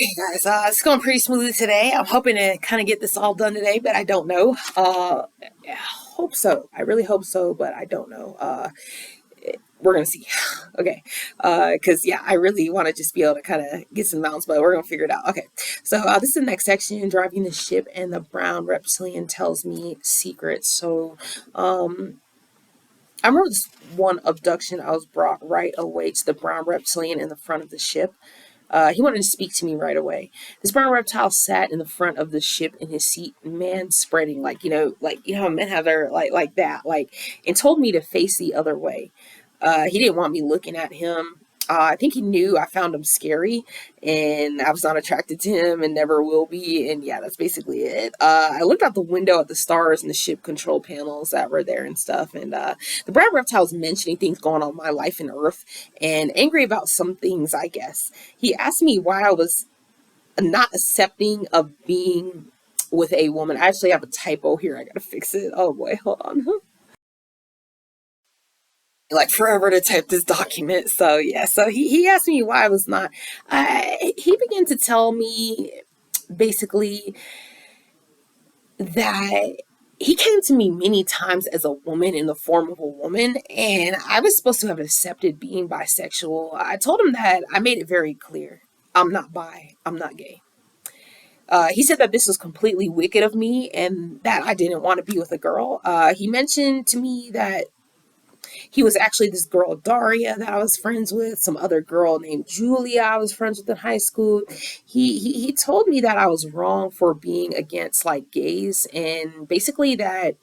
Okay, guys, it's going pretty smoothly today. I'm hoping to kind of get this all done today, but I don't know. Yeah, hope so. I really hope so, but I don't know. We're gonna see. Okay, because yeah, I really want to just be able to kind of get some mounts, but we're gonna figure it out. Okay, so this is the next section: driving the ship, and the brown reptilian tells me secrets. So, um, I remember this one abduction. I was brought right away to the brown reptilian in the front of the ship. He wanted to speak to me right away. This brown reptile sat in the front of the ship in his seat, man spreading, like how men have their like that, and told me to face the other way. He didn't want me looking at him. I think he knew I found him scary, and I was not attracted to him, and never will be. And yeah, that's basically it. I looked out the window at the stars and the ship control panels that were there and stuff. And the brown reptile was mentioning things going on in my life in Earth, and angry about some things, I guess. He asked me why I was not accepting of being with a woman. I actually have a typo here. I gotta fix it. Oh boy, hold on. Like forever to type this document. So yeah, so he asked me why I was not. He began to tell me basically that he came to me many times as a woman in the form of a woman, and I was supposed to have accepted being bisexual. I told him that I made it very clear. I'm not bi. I'm not gay. He said that this was completely wicked of me and that I didn't want to be with a girl. He mentioned to me that he was actually this girl, Daria, that I was friends with, some other girl named Julia I was friends with in high school. He told me that I was wrong for being against like gays, and basically that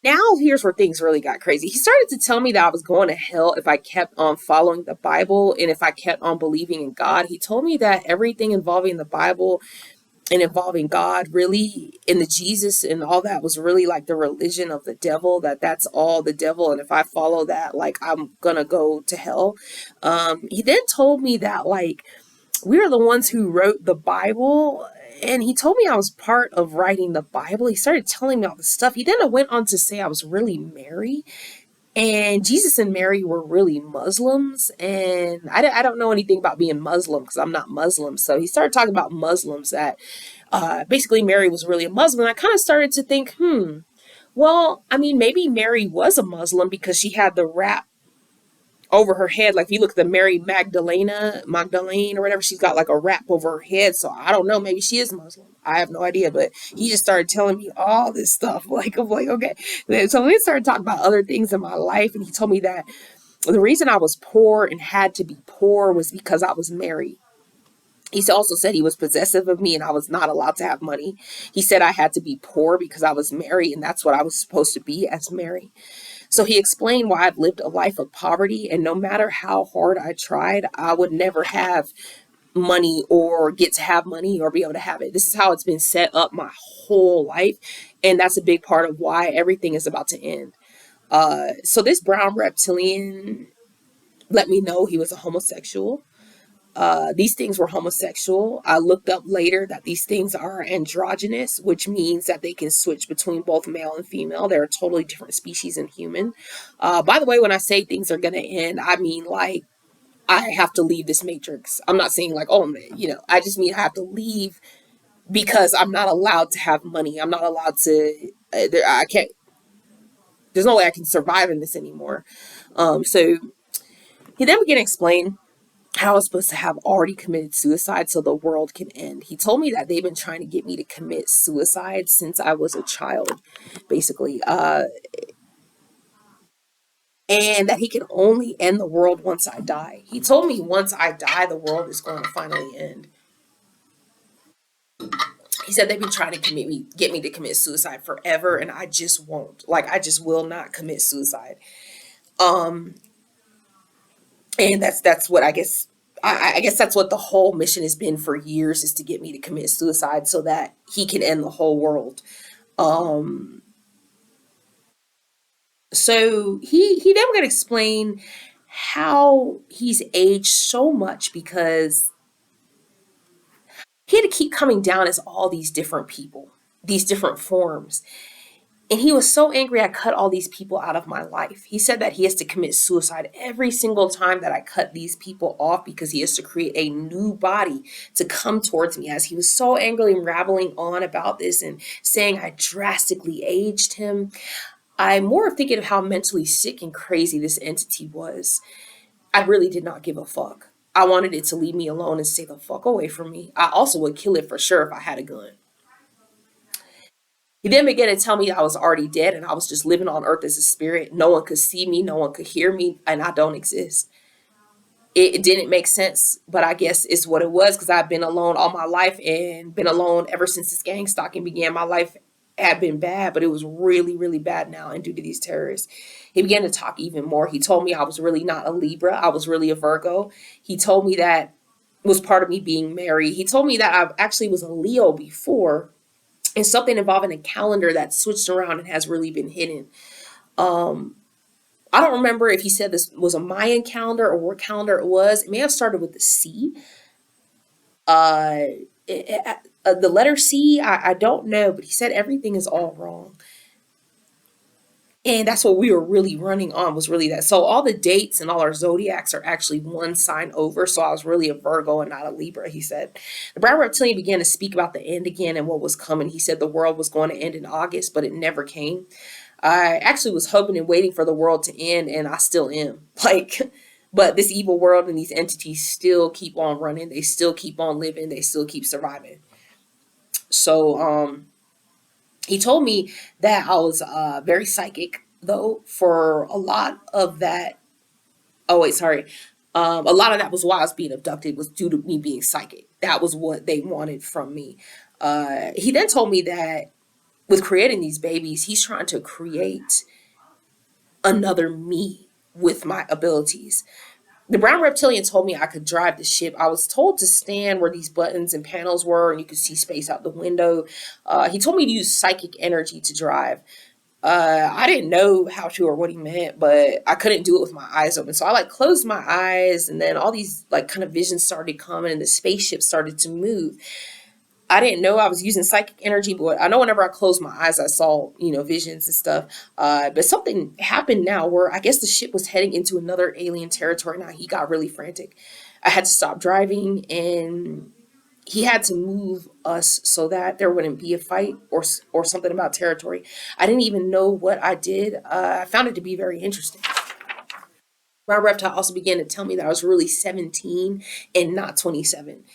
now here's where things really got crazy. He started to tell me that I was going to hell if I kept on following the Bible and if I kept on believing in God. He told me that everything involving the Bible and involving God really in the Jesus and all that was really like the religion of the devil, that's all the devil, and if I follow that, like, I'm gonna go to hell. He then told me that like we are the ones who wrote the Bible, and he told me I was part of writing the Bible. He started telling me all this stuff. He then went on to say I was really Mary, and Jesus and Mary were really Muslims. And I don't know anything about being Muslim because I'm not Muslim. So he started talking about Muslims, that basically Mary was really a Muslim. And I kind of started to think, well, I mean, maybe Mary was a Muslim because she had the wrap over her head. Like if you look at the Mary Magdalene or whatever, she's got like a wrap over her head. So I don't know, maybe she is Muslim. I have no idea. But he just started telling me all this stuff. Like I'm like, okay. So we started talking about other things in my life, and he told me that the reason I was poor and had to be poor was because I was married. He also said he was possessive of me and I was not allowed to have money. He said I had to be poor because I was married, and that's what I was supposed to be as Mary. So he explained why I've lived a life of poverty, and no matter how hard I tried, I would never have money or get to have money or be able to have it. This is how it's been set up my whole life, and that's a big part of why everything is about to end. So this brown reptilian let me know he was a homosexual. These things were homosexual. I looked up later that these things are androgynous, which means that they can switch between both male and female. They're a totally different species in human. By the way, when I say things are going to end, I mean like I have to leave this matrix. I'm not saying like, oh, man, I just mean I have to leave because I'm not allowed to have money. I'm not allowed to, I can't, there's no way I can survive in this anymore. So he then began to explain how I was supposed to have already committed suicide so the world can end. He told me that they've been trying to get me to commit suicide since I was a child, basically, and that he can only end the world once I die. He told me once I die, the world is going to finally end. He said they've been trying to get me to commit suicide forever, and I just won't. Like I just will not commit suicide. Um, and that's what I guess I guess that's what the whole mission has been for years, is to get me to commit suicide so that he can end the whole world. Um, so he then going to explain how he's aged so much because he had to keep coming down as all these different people, these different forms. And he was so angry I cut all these people out of my life. He said that he has to commit suicide every single time that I cut these people off because he has to create a new body to come towards me. As he was so angrily rambling on about this and saying I drastically aged him, I'm more thinking of how mentally sick and crazy this entity was. I really did not give a fuck. I wanted it to leave me alone and stay the fuck away from me. I also would kill it for sure if I had a gun. He then began to tell me I was already dead and I was just living on earth as a spirit. No one could see me, no one could hear me, and I don't exist. It didn't make sense, but I guess it's what it was because I've been alone all my life and been alone ever since this gang stalking began. My life had been bad, but it was really, really bad now. And due to these terrorists, he began to talk even more. He told me I was really not a Libra, I was really a Virgo. He told me that was part of me being married. He told me that I actually was a Leo before and something involving a calendar that switched around and has really been hidden. Um, I don't remember if he said this was a Mayan calendar or what calendar it was. It may have started with the C. Uh, the letter C, I don't know, but he said everything is all wrong. And that's what we were really running on was really that. So all the dates and all our zodiacs are actually one sign over. So I was really a Virgo and not a Libra, he said. The brown reptilian began to speak about the end again and what was coming. He said the world was going to end in August, but it never came. I actually was hoping and waiting for the world to end, and I still am. But this evil world and these entities still keep on running. They still keep on living. They still keep surviving. So he told me that I was very psychic, though, for a lot of that. Oh, wait, sorry. A lot of that was why I was being abducted was due to me being psychic. That was what they wanted from me. He then told me that with creating these babies, he's trying to create another me with my abilities. The brown reptilian told me I could drive the ship. I was told to stand where these buttons and panels were, and you could see space out the window. He told me to use psychic energy to drive. I didn't know how to or what he meant, but I couldn't do it with my eyes open. So I closed my eyes, and then all these kind of visions started coming, and the spaceship started to move. I didn't know I was using psychic energy, but I know whenever I closed my eyes, I saw, visions and stuff. But something happened now where I guess the ship was heading into another alien territory. Now he got really frantic. I had to stop driving and he had to move us so that there wouldn't be a fight or something about territory. I didn't even know what I did. I found it to be very interesting. My reptile also began to tell me that I was really 17 and not 27.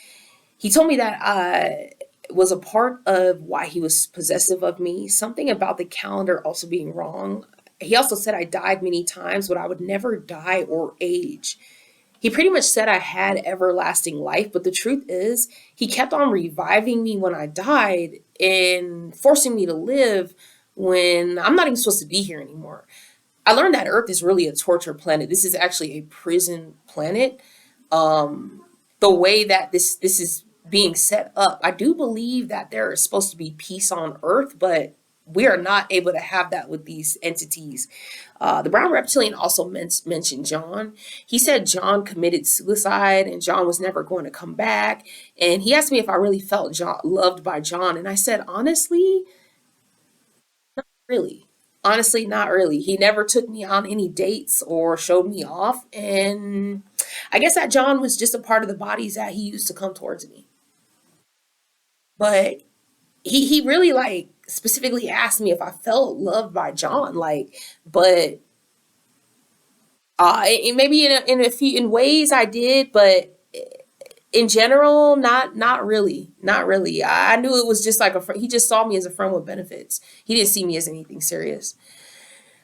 He told me that I was a part of why he was possessive of me. Something about the calendar also being wrong. He also said I died many times, but I would never die or age. He pretty much said I had everlasting life, but the truth is, he kept on reviving me when I died and forcing me to live when I'm not even supposed to be here anymore. I learned that Earth is really a torture planet. This is actually a prison planet. The way that this is being set up, I do believe that there is supposed to be peace on Earth, but we are not able to have that with these entities. The brown reptilian also mentioned John. He said John committed suicide and John was never going to come back. And he asked me if I really felt loved by John. And I said, honestly, really. Honestly, not really. He never took me on any dates or showed me off. And I guess that John was just a part of the bodies that he used to come towards me. But he really specifically asked me if I felt loved by John. But maybe in a few in ways I did, but in general, not really, not really. I knew it was just like a friend. He just saw me as a friend with benefits. He didn't see me as anything serious.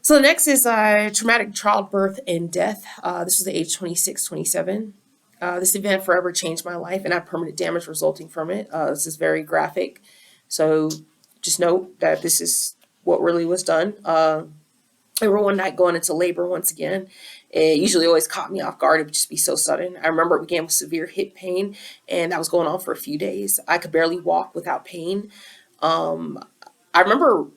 So the next is traumatic childbirth and death. This was the age 26, 27. This event forever changed my life and had permanent damage resulting from it. This is very graphic. So just note that this is what really was done. I remember one night going into labor once again. It usually always caught me off guard. It would just be so sudden. I remember it began with severe hip pain, and that was going on for a few days. I could barely walk without pain. Um, I remember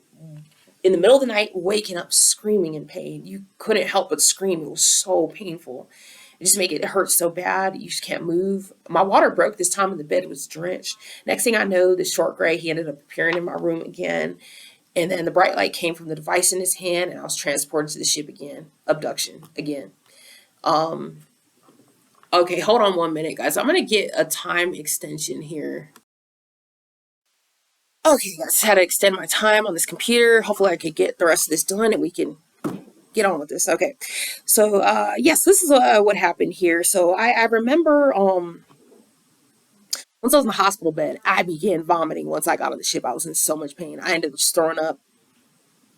in the middle of the night waking up screaming in pain. You couldn't help but scream. It was so painful. It just make it hurt so bad. You just can't move. My water broke this time in the bed. It was drenched. Next thing I know, the short gray, he ended up appearing in my room again. And then the bright light came from the device in his hand, and I was transported to the ship again. Abduction again. Um, okay, hold on 1 minute, guys. I'm gonna get a time extension here. Okay, guys, had to extend my time on this computer. Hopefully, I could get the rest of this done, and we can get on with this. Okay, so yes, this is what happened here. So I remember once I was in the hospital bed, I began vomiting. Once I got on the ship, I was in so much pain. I ended up just throwing up.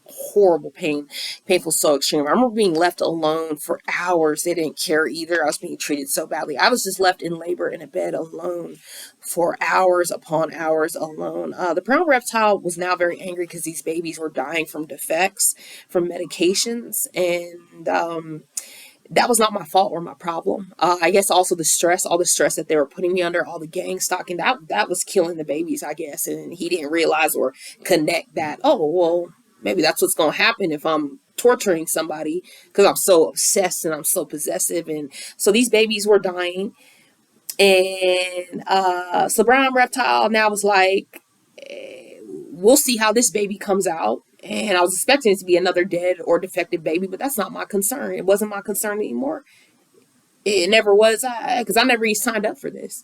Horrible pain, painful, so extreme. I remember being left alone for hours. They didn't care either. I was being treated so badly. I was just left in labor in a bed alone for hours upon hours alone. The brown reptile was now very angry because these babies were dying from defects, from medications, and that was not my fault or my problem. I guess also the stress, all the stress that they were putting me under, all the gang stalking, that was killing the babies, I guess. And he didn't realize or connect that, oh, well, maybe that's what's going to happen if I'm torturing somebody because I'm so obsessed and I'm so possessive. And so these babies were dying. And so Brown Reptile now was like, we'll see how this baby comes out. And I was expecting it to be another dead or defective baby, but that's not my concern. It wasn't my concern anymore. It never was, because I never even signed up for this.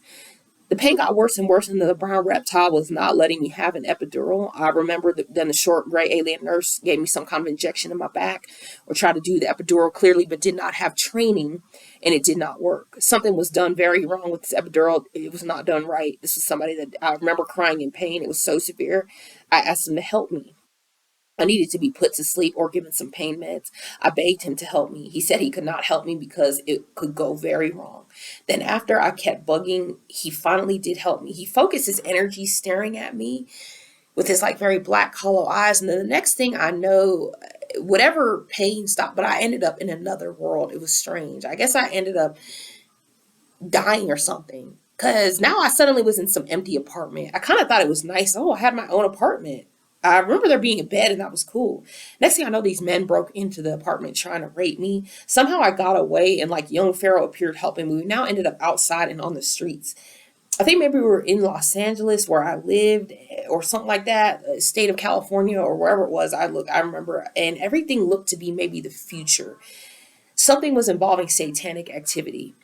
The pain got worse and worse, and the brown reptile was not letting me have an epidural. I remember then the short gray alien nurse gave me some kind of injection in my back or tried to do the epidural clearly, but did not have training, and it did not work. Something was done very wrong with this epidural. It was not done right. This was somebody that I remember crying in pain. It was so severe. I asked him to help me. I needed to be put to sleep or given some pain meds. I begged him to help me. He said he could not help me because it could go very wrong. Then, after I kept bugging, he finally did help me. He focused his energy staring at me with his like very black, hollow eyes. And then the next thing I know, whatever pain stopped, but I ended up in another world. It was strange. I guess I ended up dying or something. Because now I suddenly was in some empty apartment. I kind of thought it was nice. Oh, I had my own apartment. I remember there being a bed and that was cool. Next thing I know, these men broke into the apartment trying to rape me. Somehow I got away and like young Pharaoh appeared helping me. We now ended up outside and on the streets. I think maybe we were in Los Angeles where I lived or something like that, state of California or wherever it was. I remember, and everything looked to be maybe the future. Something was involving satanic activity.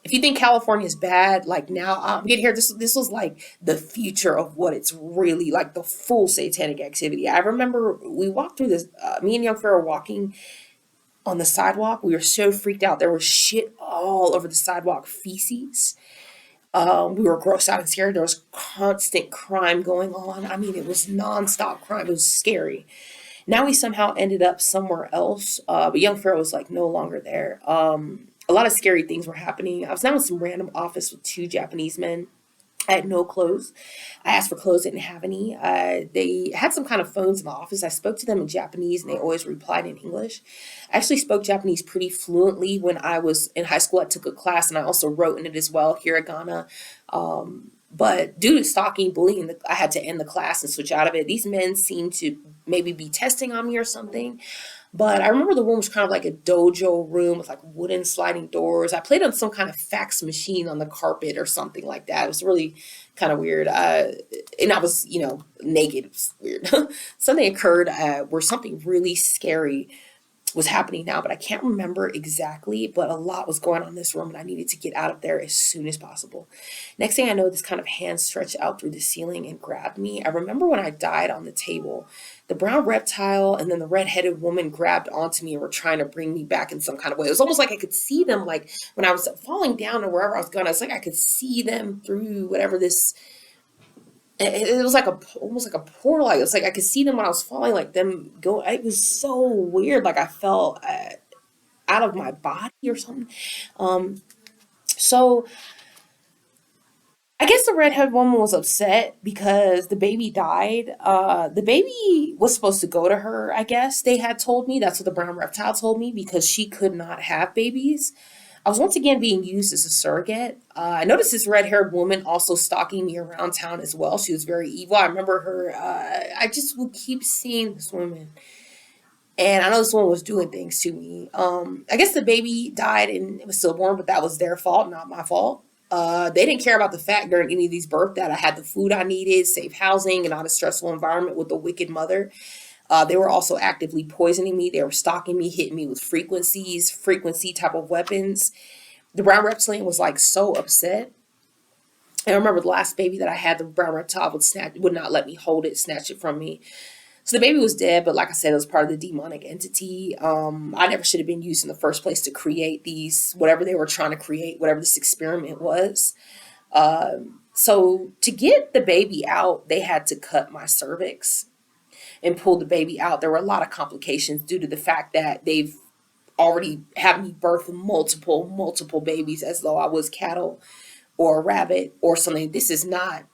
If you think California is bad, like now I'm getting here, this was like the future of what it's really like, the full satanic activity. I remember we walked through this, me and young Pharaoh were walking on the sidewalk. We were so freaked out. There was shit all over the sidewalk, feces. We were grossed out and scared. There was constant crime going on. I mean, it was nonstop crime. It was scary. Now we somehow ended up somewhere else, but young Pharaoh was like no longer there. A lot of scary things were happening. I was now in some random office with two Japanese men. I had no clothes. I asked for clothes, didn't have any. They had some kind of phones in the office. I spoke to them in Japanese, and they always replied in English. I actually spoke Japanese pretty fluently when I was in high school. I took a class, and I also wrote in it as well, hiragana. But due to stalking, bullying, I had to end the class and switch out of it. These men seemed to maybe be testing on me or something. But I remember the room was kind of like a dojo room with like wooden sliding doors. I played on some kind of fax machine on the carpet or something like that. It was really kind of weird. And I was, naked. It was weird. Something occurred where something really scary was happening now, but I can't remember exactly. But a lot was going on in this room, and I needed to get out of there as soon as possible. Next thing I know, this kind of hand stretched out through the ceiling and grabbed me. I remember when I died on the table, the brown reptile and then the red-headed woman grabbed onto me and were trying to bring me back in some kind of way. It was almost like I could see them, like when I was falling down or wherever I was going. It's like I could see them through whatever this. It was like almost like a portal. It was like I could see them when I was falling, like them go. It was so weird. Like I felt out of my body or something. Um, so I guess the redhead woman was upset because the baby died. The baby was supposed to go to her, I guess they had told me. That's what the brown reptile told me because she could not have babies. I was once again being used as a surrogate. I noticed this red haired woman also stalking me around town as well. She was very evil. I remember her, I just would keep seeing this woman. And I know this woman was doing things to me. I guess the baby died and it was stillborn, but that was their fault, not my fault. They didn't care about the fact during any of these births that I had the food I needed, safe housing, and not a stressful environment with a wicked mother. They were also actively poisoning me. They were stalking me, hitting me with frequency type of weapons. The brown reptilian was like so upset. And I remember the last baby that I had, the brown reptile would not let me hold it, snatch it from me. So the baby was dead, but like I said, it was part of the demonic entity. I never should have been used in the first place to create these, whatever they were trying to create, whatever this experiment was. So to get the baby out, they had to cut my cervix and pull the baby out. There were a lot of complications due to the fact that they've already had me birth multiple babies as though I was cattle or a rabbit or something. This is not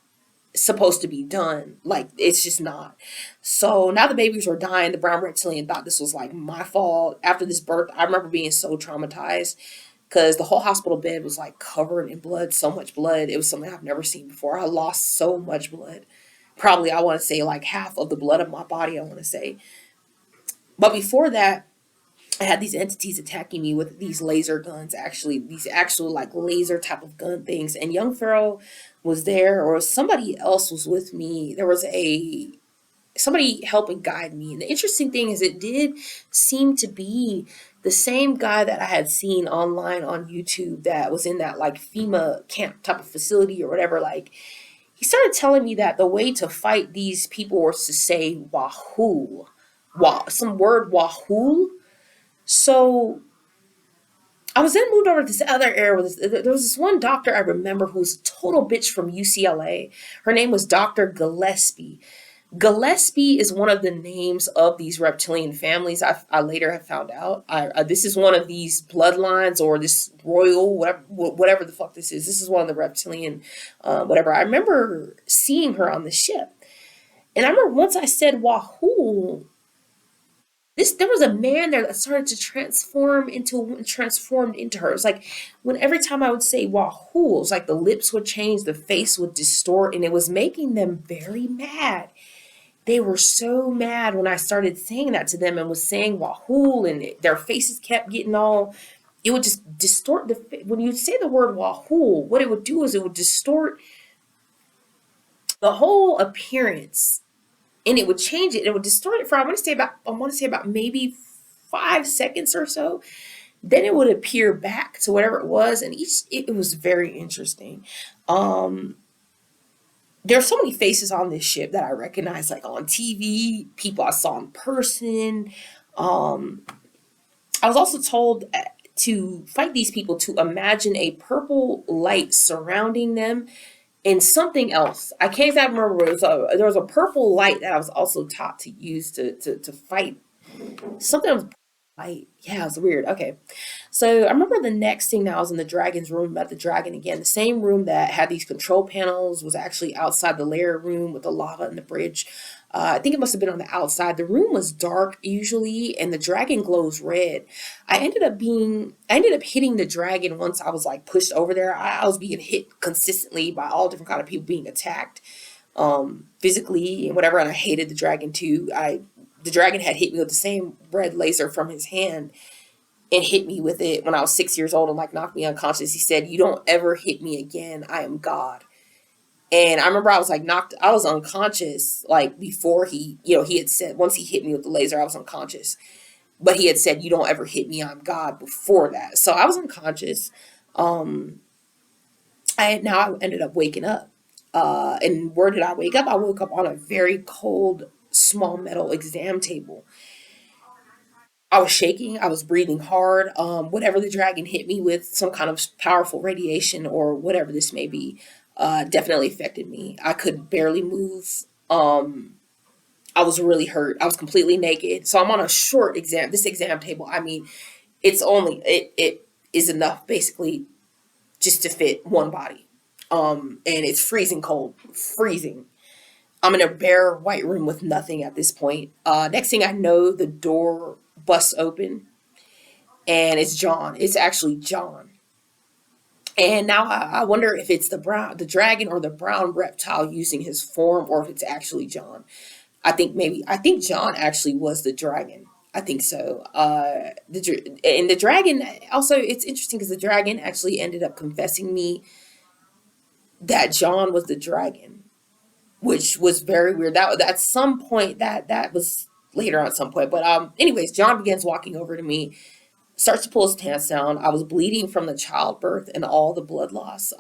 supposed to be done. Like, it's just not. So now the babies were dying. The brown reptilian thought this was like my fault. After this birth, I remember being so traumatized because the whole hospital bed was like covered in blood, so much blood. It was something I've never seen before. I lost so much blood. Probably, I want to say like half of the blood of my body, I want to say. But before that, I had these entities attacking me with these laser guns, actually, these actual like laser type of gun things. And young Pharaoh was there, or somebody else was with me. There was somebody helping guide me. And the interesting thing is, it did seem to be the same guy that I had seen online on YouTube that was in that like FEMA camp type of facility or whatever. Like, he started telling me that the way to fight these people was to say Wahoo, some word Wahoo. So I was then moved over to this other area. There was this one doctor I remember who was a total bitch from UCLA. Her name was Dr. Gillespie. Gillespie is one of the names of these reptilian families. I later have found out. This is one of these bloodlines or this royal, whatever the fuck this is. This is one of the reptilian, whatever. I remember seeing her on the ship. And I remember once I said Wahoo, there was a man there that started to transformed into her. It was like when every time I would say Wahoo, it was like the lips would change, the face would distort, and it was making them very mad. They were so mad when I started saying that to them and was saying Wahoo, and their faces kept getting all. It would just distort when you say the word Wahoo. What it would do is it would distort the whole appearance, and it would change it. It would distort it for I want to say about maybe 5 seconds or so. Then it would appear back to whatever it was, and it was very interesting. Um, there are so many faces on this ship that I recognize, like on TV, people I saw in person. Um, I was also told to fight these people to imagine a purple light surrounding them and something else. I can't exactly remember. There was a purple light that I was also taught to use to fight. Something was light. Yeah, it was weird. Okay. So I remember the next thing that I was in the dragon's room, about the dragon again. The same room that had these control panels was actually outside the lair room with the lava and the bridge. I think it must have been on the outside. The room was dark usually, and the dragon glows red. I ended up hitting the dragon once I was like pushed over there. I was being hit consistently by all different kind of people being attacked, physically and whatever. And I hated the dragon too. The dragon had hit me with the same red laser from his hand and hit me with it when I was 6 years old and like knocked me unconscious. He said, "You don't ever hit me again. I am God." And I remember I was like I was unconscious like before he had said, once he hit me with the laser, I was unconscious. But he had said, "You don't ever hit me, I'm God," before that. So I was unconscious. Um, I ended up waking up. And where did I wake up? I woke up on a very cold, small metal exam table. I was shaking. I was breathing hard. Whatever the dragon hit me with, some kind of powerful radiation or whatever this may be, definitely affected me. I could barely move. I was really hurt. I was completely naked. So I'm on a short exam. This exam table, I mean, it is enough basically just to fit one body. And it's freezing cold, freezing. I'm in a bare white room with nothing at this point. Next thing I know, the door busts open and it's John. It's actually John. And now I wonder if it's the dragon or the brown reptile using his form, or if it's actually John. I think John actually was the dragon. I think so. And the dragon also, it's interesting because the dragon actually ended up confessing me that John was the dragon, which was very weird. That at some point that was later on at some point. But anyways, John begins walking over to me, starts to pull his pants down. I was bleeding from the childbirth and all the blood loss.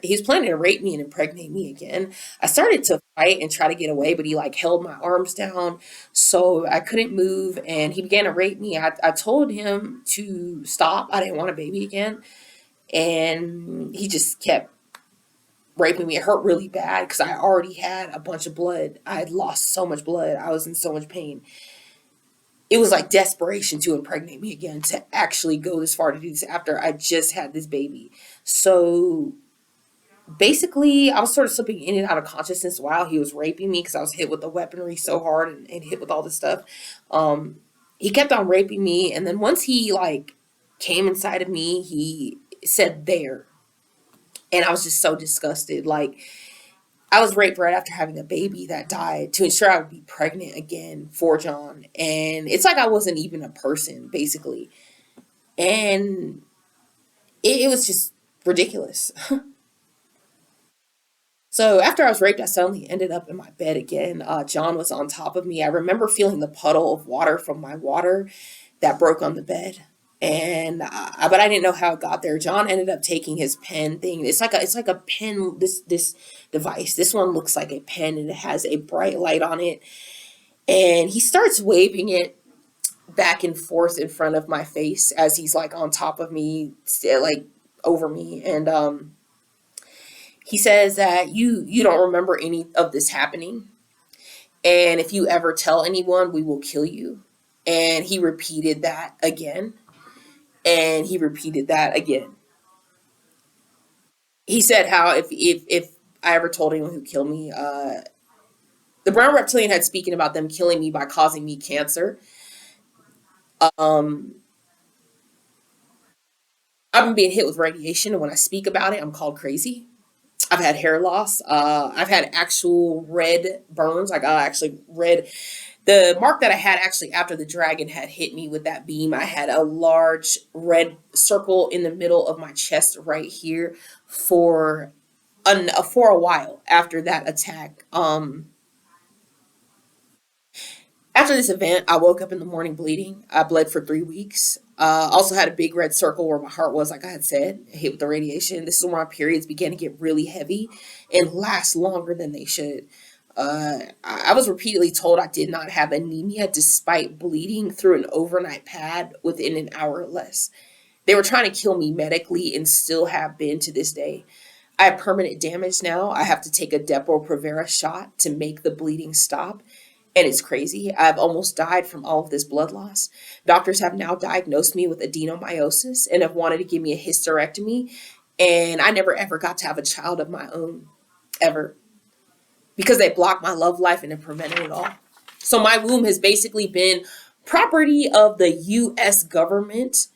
He was planning to rape me and impregnate me again. I started to fight and try to get away, but he like held my arms down, so I couldn't move. And he began to rape me. I told him to stop. I didn't want a baby again, and he just kept raping me. It hurt really bad because I already had a bunch of blood. I had lost so much blood. I was in so much pain. It was like desperation to impregnate me again, to actually go this far to do this after I just had this baby. So basically, I was sort of slipping in and out of consciousness while he was raping me because I was hit with the weaponry so hard and hit with all this stuff. He kept on raping me, and then once he like came inside of me, he said there, and I was just so disgusted. Like, I was raped right after having a baby that died to ensure I would be pregnant again for John. And it's like I wasn't even a person, basically. And it was just ridiculous. So after I was raped, I suddenly ended up in my bed again. John was on top of me. I remember feeling the puddle of water from my water that broke on the bed. And but I didn't know how it got there. John ended up taking his pen thing. It's like a pen. This device. This one looks like a pen, and it has a bright light on it. And he starts waving it back and forth in front of my face as he's like on top of me, like over me. And he says that you don't remember any of this happening, and if you ever tell anyone, we will kill you. And he repeated that again, and he repeated that again. He said how if I ever told anyone who killed me, the brown reptilian had speaking about them killing me by causing me cancer. Um, I've been being hit with radiation, and when I speak about it, I'm called crazy. I've had hair loss. I've had actual red burns, like actually red. The mark that I had actually after the dragon had hit me with that beam, I had a large red circle in the middle of my chest right here for for a while after that attack. After this event, I woke up in the morning bleeding. I bled for 3 weeks. Also had a big red circle where my heart was, like I had said, hit with the radiation. This is where my periods began to get really heavy and last longer than they should. I was repeatedly told I did not have anemia despite bleeding through an overnight pad within an hour or less. They were trying to kill me medically and still have been to this day. I have permanent damage now. I have to take a Depo-Provera shot to make the bleeding stop. And it's crazy. I've almost died from all of this blood loss. Doctors have now diagnosed me with adenomyosis and have wanted to give me a hysterectomy. And I never ever got to have a child of my own, ever, because they blocked my love life and have prevented it all. So my womb has basically been property of the U.S. government.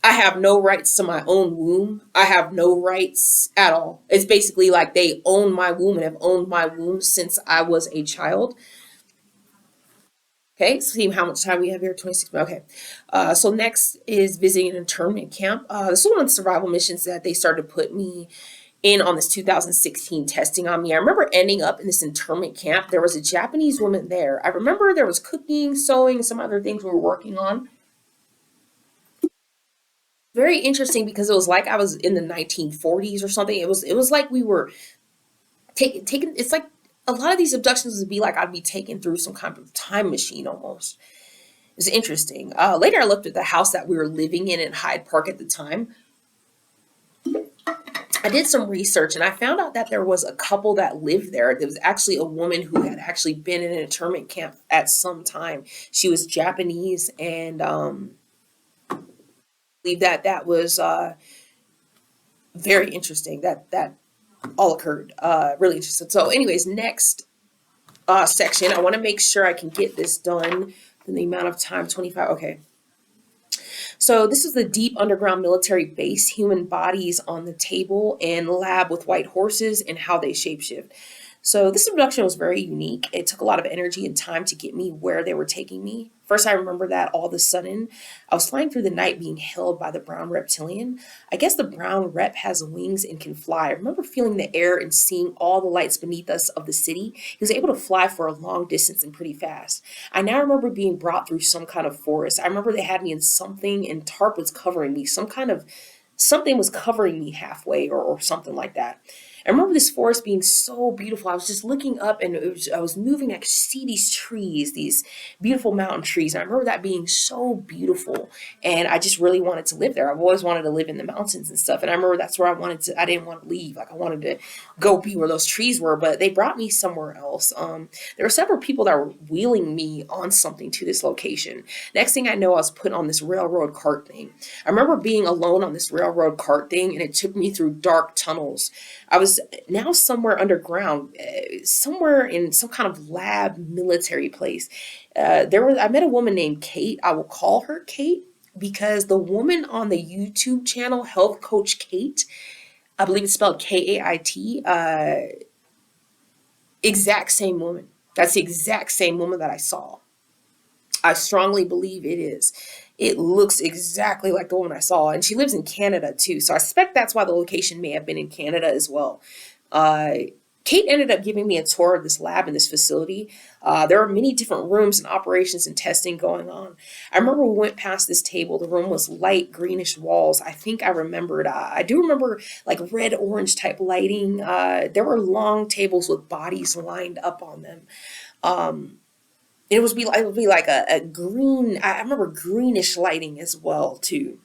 I have no rights to my own womb. I have no rights at all. It's basically like they own my womb and have owned my womb since I was a child. Okay, see how much time we have here, 26 minutes. Okay, so next is visiting an internment camp. This was one of the survival missions that they started to put me in on this 2016 testing on me. I remember ending up in this internment camp. There was a Japanese woman there. I remember there was cooking, sewing, some other things we were working on. Very interesting because it was like I was in the 1940s or something. It was like we were taken. It's like a lot of these abductions would be like I'd be taken through some kind of time machine almost. It's interesting. Later, I looked at the house that we were living in Hyde Park at the time. I did some research and I found out that there was a couple that lived there. There was actually a woman who had actually been in an internment camp at some time. She was Japanese, and I believe that was very interesting. That all occurred. Really interesting. So, anyways, next section. I want to make sure I can get this done in the amount of time. 25. Okay. So this is the deep underground military base, human bodies on the table, and lab with white horses and how they shapeshift. So this abduction was very unique. It took a lot of energy and time to get me where they were taking me. First, I remember that all of a sudden, I was flying through the night being held by the brown reptilian. I guess the brown rep has wings and can fly. I remember feeling the air and seeing all the lights beneath us of the city. He was able to fly for a long distance and pretty fast. I now remember being brought through some kind of forest. I remember they had me in something and tarp was covering me, some kind of something was covering me halfway or something like that. I remember this forest being so beautiful. I was just looking up and I was moving. I could see these trees, these beautiful mountain trees. And I remember that being so beautiful. And I just really wanted to live there. I've always wanted to live in the mountains and stuff. And I remember that's where I didn't want to leave. Like I wanted to go be where those trees were, but they brought me somewhere else. There were several people that were wheeling me on something to this location. Next thing I know, I was put on this railroad cart thing. I remember being alone on this railroad cart thing and it took me through dark tunnels. I was now somewhere underground, somewhere in some kind of lab military place. I met a woman named Kate. I will call her Kate because the woman on the YouTube channel, Health Coach Kate, I believe it's spelled Kait, exact same woman. That's the exact same woman that I saw. I strongly believe it is. It looks exactly like the woman I saw, and she lives in Canada too. So I suspect that's why the location may have been in Canada as well. Uh, Kate ended up giving me a tour of this lab and this facility. There are many different rooms and operations and testing going on. I remember we went past this table. The room was light greenish walls. I think I remembered. I do remember like red orange type lighting. There were long tables with bodies lined up on them. Um, it would be like a green. I remember greenish lighting as well too,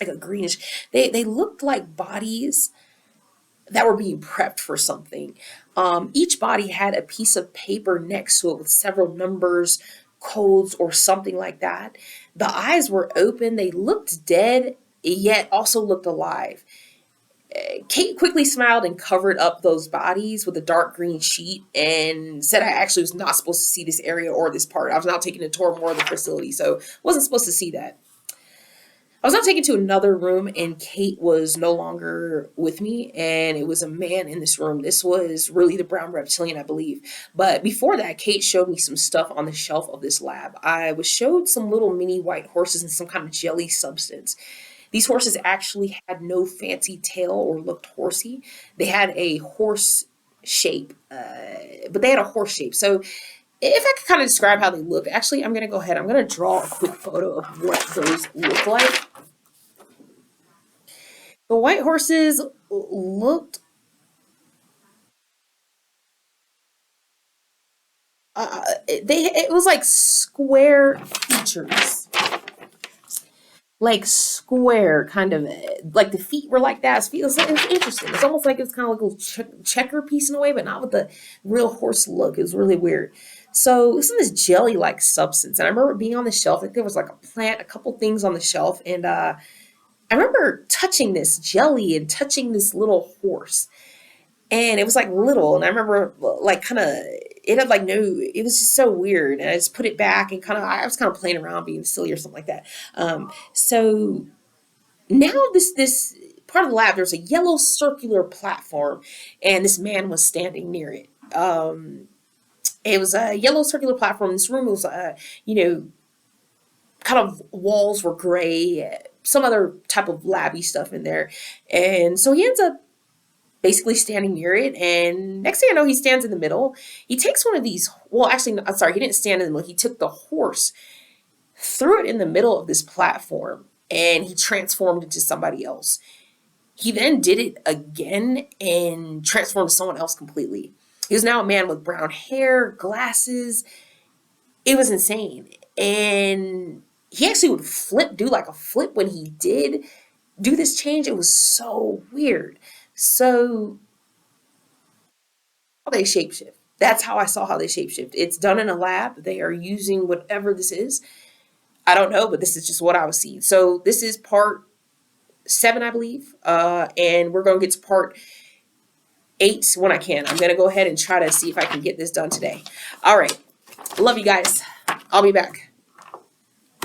like a greenish. They looked like bodies that were being prepped for something. Each body had a piece of paper next to it with several numbers, codes, or something like that. The eyes were open. They looked dead, yet also looked alive. Kate quickly smiled and covered up those bodies with a dark green sheet and said I actually was not supposed to see this area or this part. I was now taking a tour more of the facility, so wasn't supposed to see that. I was now taken to another room and Kate was no longer with me and it was a man in this room. This was really the brown reptilian, I believe. But before that, Kate showed me some stuff on the shelf of this lab. I was showed some little mini white horses and some kind of jelly substance. These horses actually had no fancy tail or looked horsey. They had a horse shape, but they had a horse shape. So if I could kind of describe how they look, actually, I'm going to go ahead. I'm going to draw a quick photo of what those look like. The white horses looked, it was like square features, like square kind of, like the feet were like that. It was interesting. It's almost like it was kind of like a little checker piece in a way, but not with the real horse look. It was really weird. So it was in this jelly like substance. And I remember being on the shelf, like there was like a plant, a couple things on the shelf. And I remember touching this jelly and touching this little horse. And it was like little. And I remember like kind of, it had like no, it was just so weird. And I just put it back and I was kind of playing around being silly or something like that. So now this part of the lab, there's a yellow circular platform and this man was standing near it. It was a yellow circular platform. This room was, you know, kind of walls were gray, some other type of labby stuff in there. And so he ends up basically standing near it. And next thing I know, he stands in the middle. He takes one of these, well, actually, no, I'm sorry, he didn't stand in the middle. He took the horse, threw it in the middle of this platform, and he transformed into somebody else. He then did it again and transformed to someone else completely. He was now a man with brown hair, glasses. It was insane. And he actually would do like a flip when he did do this change. It was so weird. So how they shapeshift. That's how I saw how they shapeshift. It's done in a lab. They are using whatever this is. I don't know, but this is just what I was seeing. So this is part 7, I believe. And we're going to get to part 8 when I can. I'm going to go ahead and try to see if I can get this done today. All right. Love you guys. I'll be back.